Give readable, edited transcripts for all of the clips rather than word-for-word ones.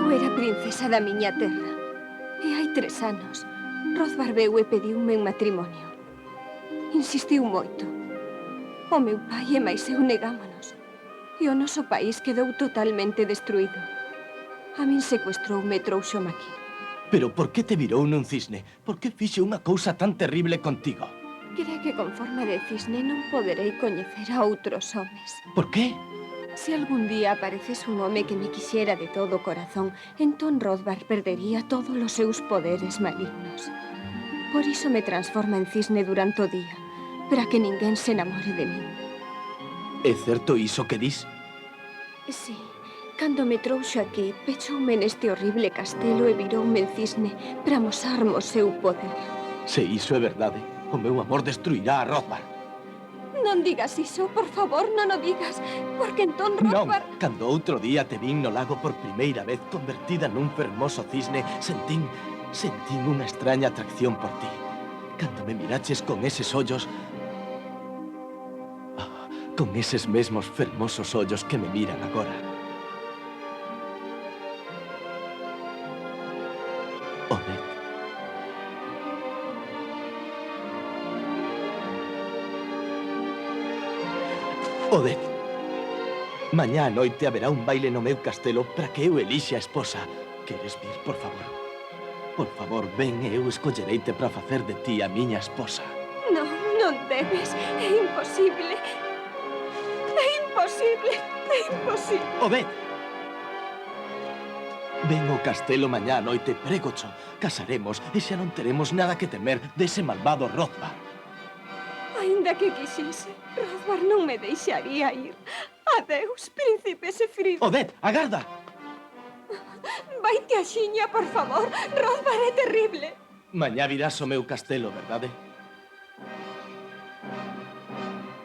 Eu era princesa da miña terra. E hai 3 anos, Rothbar veu e pediume en matrimonio. Insistiu moito. O meu pai e máis eu negámonos. E o noso país quedou totalmente destruído. A min secuestroume e trouxome aquí. Pero por que te virou nun cisne? Por que fixe unha cousa tan terrible contigo? Cre que con forma de cisne non poderei coñecer a outros homes. Por qué? Se algún día apareces un home que me quixera de todo o corazón, entón Rothbar perdería todos os seus poderes malignos. Por iso me transforma en cisne durante o día, para que ninguén se enamore de min. É certo iso que dis? Sí, cando me trouxo aquí, pechoume neste horrible castelo e viroume en cisne para amosarme o seu poder. Se iso é verdade, o meu amor destruirá a Rothbar. Non digas iso, por favor, non o digas, porque entón Rothbar... Non, cando outro día te vin no lago por primeira vez convertida nun fermoso cisne, sentín unha extraña atracción por ti. Cando me miraches con eses ollos... con eses mesmos fermosos ollos que me miran agora. Odette. Odette. Mañá a noite haberá un baile no meu castelo para que eu elixe a esposa. Queres vir, por favor? Por favor, ven e eu escollereite para facer de ti a miña esposa. Non, non debes. É imposible. É imposible. É imposible. Odette! Ven ao castelo mañá a noite, prégocho. Casaremos e xa non teremos nada que temer dese malvado Rothbar. Ainda que quixese, Rothbar non me deixaría ir. Adeus, príncipe Sefrido. Odette, agarda! Vaite a xiña, por favor. Rothbar é terrible. Mañá virás ao meu castelo, verdade?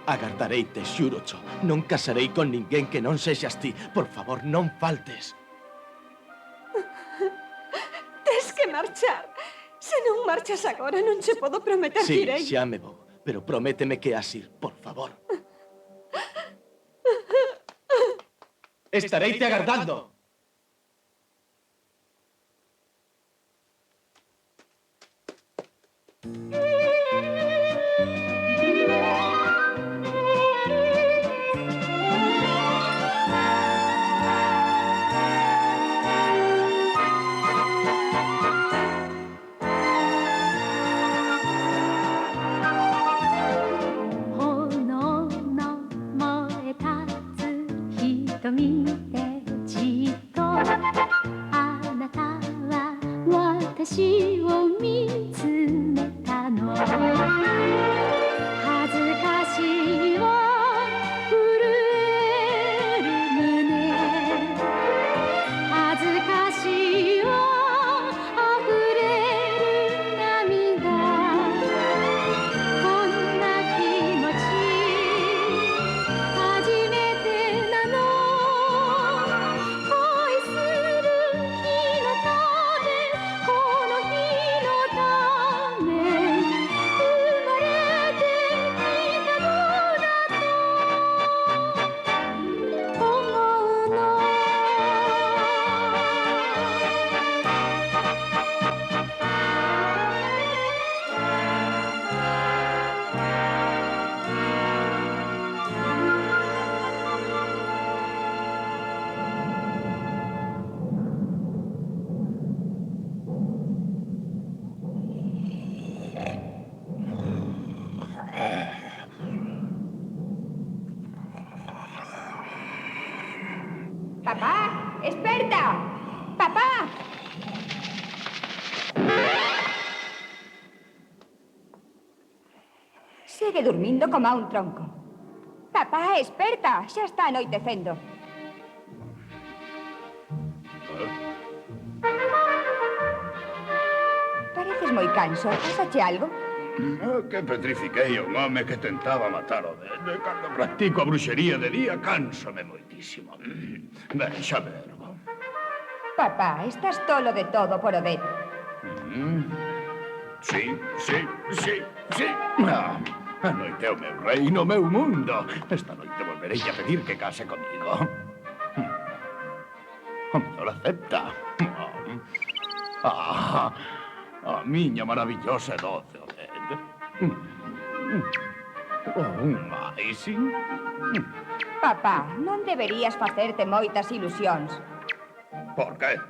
Agardareite, xúrocho. Non casarei con ninguén que non sexas ti. Por favor, non faltes. Tes que marchar. Se non marchas agora, non che podo prometer que Sí, irei. xa me vou. Pero prométeme que has ir, por favor. Estareite agardando. Papá, esperta! Papá! Segue dormindo como a un tronco. Papá, esperta! Xa está anoitecendo. Pareces moi canso. Pasache algo? Que petrifiquei un home que tentaba matar o Odette. Cando practico a bruxería de día, cánsome moitísimo. Ben, xa vergo. Papá, estás tolo de todo por Odette. Sí. A noite é o meu reino, o meu mundo. Esta noite volverei a pedir que case comigo. O mellor acepta. A miña maravillosa e doce Odette. Un máis, sí? Papá, non deberías facerte moitas ilusións. Por qué?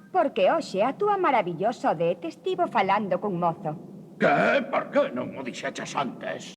Porque hoxe a túa maravillosa Odette estivo falando cun mozo. Que? Por que non o dixeches antes?